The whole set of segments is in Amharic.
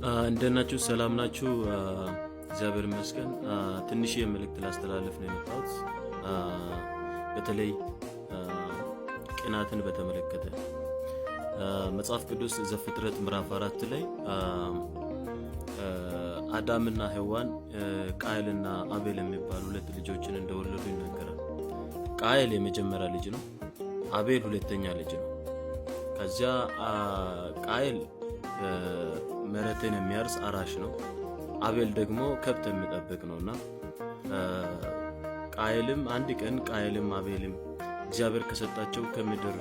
እንደናችሁ ሰላም ናችሁ? እግዚአብሔር ይመስገን። ትንሽ የመልእክት ላስተላልፍ ነው የመጣሁት። በተለይ ቅናትን በተመለከተ መጽሐፍ ቅዱስ ዘፍጥረት ምዕራፍ 4 ላይ አዳምና ሔዋን ቃየልና አቤል የሚባሉ ሁለት ልጆችን እንደወለዱ ይናገራል። ቃየል የመጀመሪያ ልጅ ነው፣ አቤል ሁለተኛ ልጅ ነው። ከዚያ ቃየል መሬትን የሚያርስ አራሽ ነው፣ አቤል ደግሞ ከብት የሚጠብቅ ነውና ቃየልም አንድ ቀን ቃየልም አቤልም እግዚአብሔር ከሰጣቸው ከምድር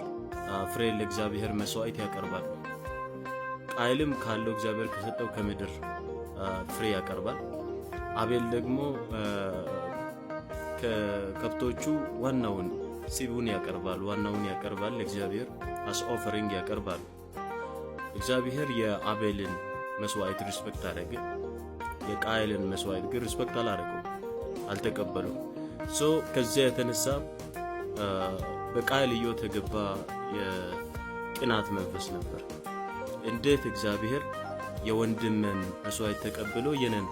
ፍሬ ለእግዚአብሔር መስዋዕት ያቀርባል። ቃየልም ካለው እግዚአብሔር ከሰጠው ከምድር ፍሬ ያቀርባል። አቤል ደግሞ ከከብቶቹ ዋናውን ሲቡን ያቀርባል ለእግዚአብሔር አስ ኦፈሪንግ ያቀርባል። እግዚአብሔር የአቤልን መስዋዕት ሪስፔክት አደረገ፣ የቃየልን መስዋዕት ግን ሪስፔክት አልተቀበለው። ከዚያ የተነሳ በቃየል ሕይወት የገባ የቅናት መንፈስ ነበር። እንዴት እግዚአብሔር የወንድምን መስዋዕት ተቀብሎ የነን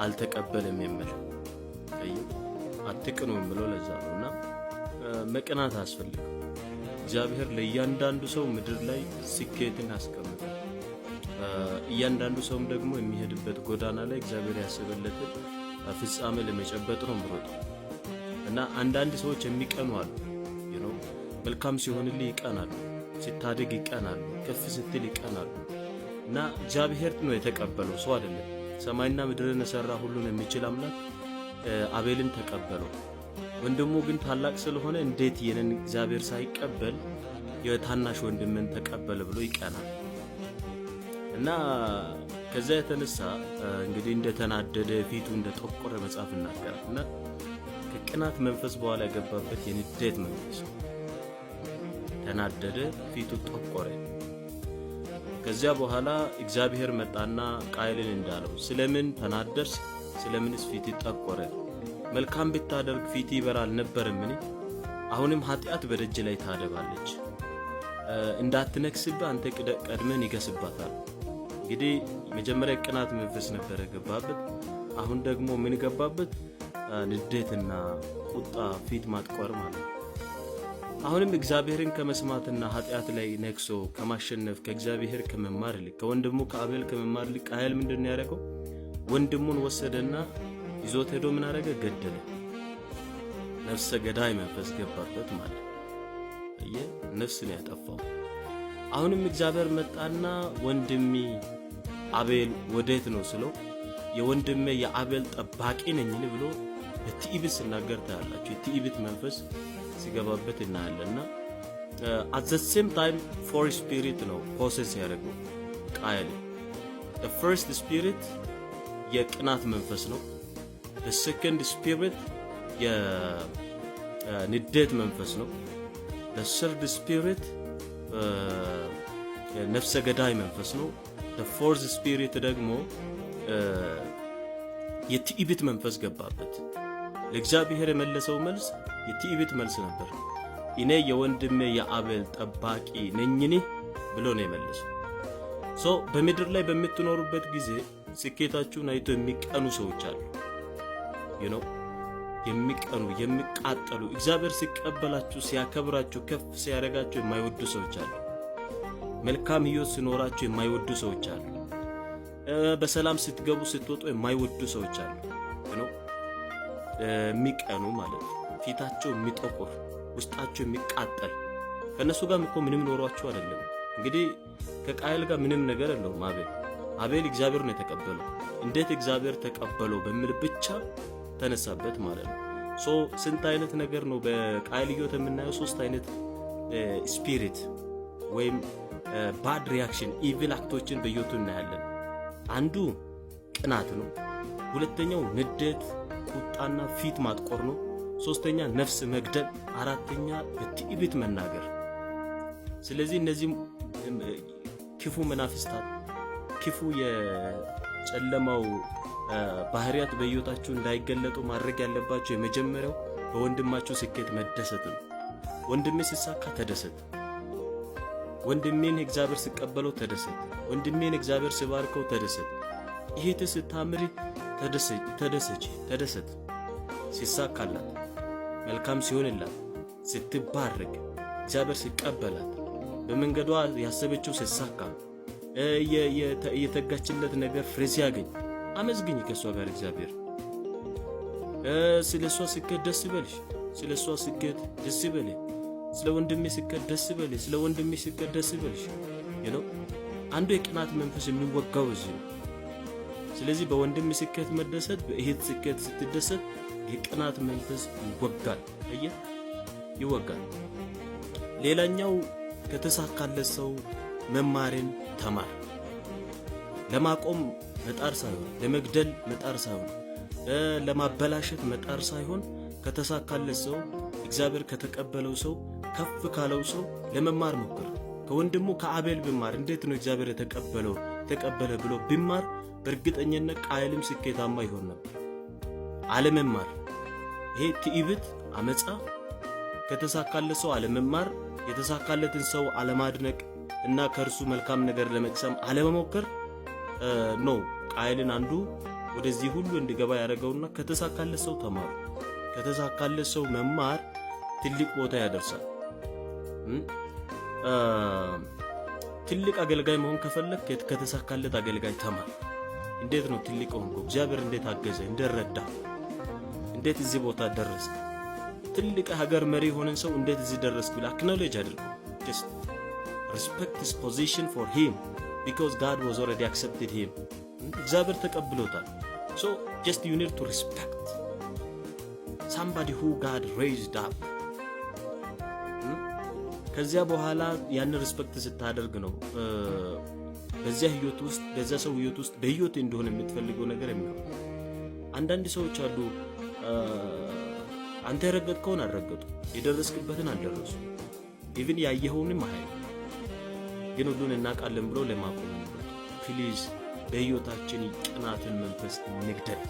አልተቀበለም የሚል አትቅኑ ብሎ ለዛ ነውና መቅናት አስፈልገው። እግዚአብሔር ለእያንዳንዱ ሰው ምድር ላይ ስኬትን አስቀምጧል። እያንዳንዱ ሰውም ደግሞ የሚሄድበት ጎዳና ላይ እግዚአብሔር ያሰበለትን ፍጻሜ ለመጨበጥ ነው ምሮጥ እና አንዳንድ ሰዎች የሚቀኑ አሉ። መልካም ሲሆንልህ ይቀናሉ፣ ሲታደግ ይቀናሉ፣ ከፍ ስትል ይቀናሉ። እና እግዚአብሔር ነው የተቀበለው፣ ሰው አይደለም። ሰማይና ምድርን የሰራ ሁሉን የሚችል አምላክ አቤልን ተቀበለው። ወንድሙ ግን ታላቅ ስለሆነ እንዴት የነን እግዚአብሔር ሳይቀበል የታናሽ ወንድምን ተቀበለ ብሎ ይቀናል። እና ከዛ የተነሳ እንግዲህ እንደተናደደ ፊቱ እንደጠቆረ መጽሐፍ ይናገራል። እና ከቅናት መንፈስ በኋላ የገባበት የንዴት መንፈስ ተናደደ፣ ፊቱ ጠቆረ። ከዚያ በኋላ እግዚአብሔር መጣና ቃየልን እንዳለው ስለምን ተናደርስ? ስለምንስ ፊት ጠቆረ? መልካም ብታደርግ ፊት ይበራል ነበርምን? አሁንም ኃጢአት በደጅ ላይ ታደባለች። እንዳትነክስብህ አንተ ቀድመን ይገስባታል። እንግዲህ መጀመሪያ ቅናት መንፈስ ነበር ገባበት። አሁን ደግሞ ምን ገባበት? ንዴትና ቁጣ፣ ፊት ማጥቆር ማለት ነው። አሁንም እግዚአብሔርን ከመስማትና ኃጢአት ላይ ነክሶ ከማሸነፍ ከእግዚአብሔር ከመማር ይልቅ ከወንድሙ ከአቤል ከመማር ይልቅ ቃየል ምንድነው ያደረገው? ወንድሙን ወሰደና ይዞት ሄዶ ምን አደረገ? ገደለ። ነፍሰ ገዳይ መንፈስ ገባበት ማለት ነው። ነፍስን ያጠፋው። አሁንም እግዚአብሔር መጣና ወንድሜ አቤል ወዴት ነው ስለው የወንድሜ የአቤል ጠባቂ ነኝ ብሎ በትዕቢት ሲናገር ታያላችሁ። የትዕቢት መንፈስ ሲገባበት እናያለና at the same time four spirit ነው ፖሰስ ያደረገው ቃየል። the first spirit የቅናት መንፈስ ነው። the second spirit የንዴት መንፈስ ነው። the third spirit ነፍሰ ገዳይ መንፈስ ነው። the fourth spirit ደግሞ የትዕቢት መንፈስ ገባበት። ለእግዚአብሔር የመለሰው መልስ የትዕቢት መልስ ነበር። እኔ የወንድሜ የአቤል ጠባቂ ነኝኒ ብሎ ነው የመለሰው። በምድር ላይ በምትኖሩበት ጊዜ ስኬታችሁን አይቶ የሚቀኑ ሰዎች አሉ። የሚቀኑ የሚቃጠሉ፣ እግዚአብሔር ሲቀበላችሁ ሲያከብራችሁ ከፍ ሲያደርጋችሁ የማይወዱ ሰዎች አሉ። መልካም ሕይወት ሲኖራችሁ የማይወዱ ሰዎች አሉ። በሰላም ስትገቡ ስትወጡ የማይወዱ ሰዎች አሉ። የሚቀኑ ማለት ነው። ፊታቸው የሚጠቁር፣ ውስጣቸው የሚቃጠል። ከነሱ ጋር እኮ ምንም ኖሯቸው አይደለም። እንግዲህ ከቃየል ጋር ምንም ነገር የለውም። አቤል እግዚአብሔር ነው የተቀበለው። እንዴት እግዚአብሔር ተቀበለው በሚል ብቻ ተነሳበት ማለት ነው። ስንት አይነት ነገር ነው በቃየል ሕይወት የምናየው? 3 አይነት ስፒሪት ወይም ባድ ሪያክሽን ኢቪል አክቶችን በሕይወቱ እናያለን። አንዱ ቅናት ነው። ሁለተኛው ንዴት፣ ቁጣና ፊት ማጥቆር ነው። ሶስተኛ ነፍስ መግደል፣ አራተኛ በትዕቢት መናገር። ስለዚህ እነዚህ ክፉ መናፍስታት፣ ክፉ የጨለማው ባህሪያት በሕይወታችሁ እንዳይገለጡ ማድረግ ያለባችሁ የመጀመሪያው በወንድማችሁ ስኬት መደሰት ነው። ወንድሜ ሲሳካ ተደሰት። ወንድሜን እግዚአብሔር ሲቀበለው ተደሰት። ወንድሜን እግዚአብሔር ሲባርከው ተደሰት። ይሄት ስታምሪ ተደሰች ሲሳካላት መልካም ሲሆንላት ስትባረክ እግዚአብሔር ሲቀበላት በመንገዷ ያሰበችው ሲሳካ የተጋችለት ነገር ፍሬ ሲያገኝ አመስግኝ ከሷ ጋር እግዚአብሔር ስለሷ ስኬት ደስ ይበልሽ ስለሷ ስኬት ደስ ይበልሽ ስለ ወንድሜ ስኬት ደስ ይበልሽ ስለ ወንድሜ ስኬት ደስ ይበልሽ አንዱ የቅናት መንፈስ የሚወጋው እዚህ ነው። ስለዚህ በወንድም ስኬት መደሰት በእህት ስኬት ስትደሰት የቅናት መንፈስ ይወጋል። ሌላኛው ከተሳካለት ሰው መማርን ተማር። ለማቆም መጣር ሳይሆን ለመግደል መጣር ሳይሆን ለማበላሸት መጣር ሳይሆን ከተሳካለት ሰው እግዚአብሔር ከተቀበለው ሰው ከፍ ካለው ሰው ለመማር ሞክር። ከወንድሙ ከአቤል ቢማር እንዴት ነው እግዚአብሔር ተቀበለ ብሎ ቢማር በእርግጠኝነት ቃየልም ስኬታማ ይሆን ነበር። አለመማር ይሄ ትዕቢት አመጻ ከተሳካለት ሰው አለመማር የተሳካለትን ሰው አለማድነቅ እና ከርሱ መልካም ነገር ለመቅሰም አለመሞከር ነው ቃየልን አንዱ ወደዚህ ሁሉ እንዲገባ ያደረገውና ከተሳካለት ሰው ተማሩ። ከተሳካለት ሰው መማር ትልቅ ቦታ ያደርሳል። ትልቅ አገልጋይ መሆን ከፈለክ ከተሳካለት አገልጋይ ተማር። እንዴት ነው ትልቅ ሆንኩ? እግዚአብሔር እንዴት አገዘ? እንደረዳ እንዴት እዚህ ቦታ ደረሰ? ትልቅ ሀገር መሪ ሆነን ሰው እንዴት እዚህ ደረስ ብለ አክኖሌጅ አድርጉ። just respect his position for him because God was already accepted him. እግዚአብሔር ተቀብሎታል። so just you need to respect somebody who God raised up. ከዚያ በኋላ ያን ሪስፔክት ስታደርግ ነው በዚያ ህይወት ውስጥ በዚያ ሰው ህይወት ውስጥ በህይወት እንደሆነ የምትፈልገው ነገር የሚሆን። አንዳንድ ሰዎች አሉ አንተ የረገጥከውን አልረገጡ የደረስክበትን አልደረሱ ኢቭን ያየኸውንም አይደል ግን ሁሉን እናውቃለን ብሎ ለማቆም ነው። ፕሊዝ በህይወታችን ቅናትን መንፈስ ንግደል።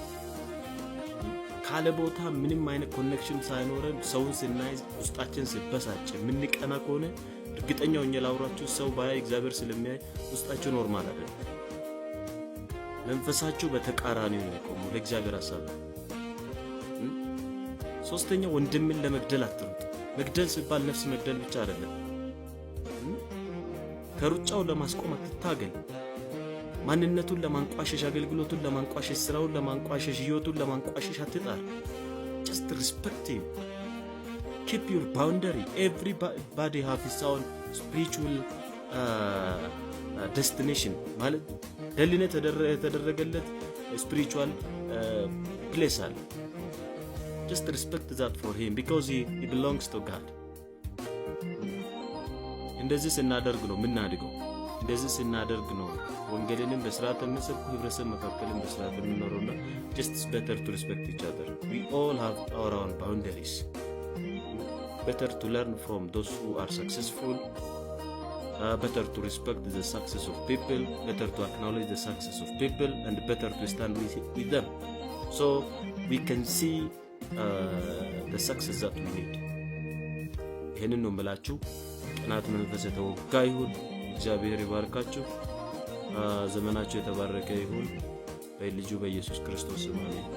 ካለ ቦታ ምንም አይነት ኮኔክሽን ሳይኖረን ሰውን ስናይ ውስጣችን ሲበሳጭ ምን ቀና ከሆነ እርግጠኛው ላውራችሁ ሰው ባይ እግዚአብሔር ስለሚያይ ውስጣችሁ ኖርማል አይደለም። መንፈሳችሁ በተቃራኒ ነው የቆመው ለእግዚአብሔር ሐሳብ። ሶስተኛው ወንድምን ለመግደል አትሩጥ። መግደል ሲባል ነፍስ መግደል ብቻ አይደለም። ከሩጫው ለማስቆም አትታገል። ማንነቱን ለማንቋሸሽ አገልግሎቱን ለማንቋሸሽ ስራውን ለማንቋሸሽ ህይወቱን ለማንቋሸሽ አትጣር። just respect him. keep your boundary. everybody have his own spiritual destination ማለት ደልነት የተደረገለት spiritual place አለ። just respect that for him because he belongs to God. እንደዚህ ስናደርግ ነው ምናድገው። እንደዚህ ስናደርግ ነው ወንጌልን በስርዓት መስበክ ህብረተሰብ መካከልን በስርዓት እንኖርና just better to respect each other. we all have our own boundaries. better to learn from those who are successful. better to respect the success of people. better to acknowledge the success of people and better to stand with them so we can see the success that we need. ይሄንን ነው የምላችሁ። ቅናት መንፈስ የተወጋ ይሁን። እግዚአብሔር ይባርካችሁ። ዘመናችሁ የተባረከ ይሁን። በልጁ በኢየሱስ ክርስቶስ ስም አሜን።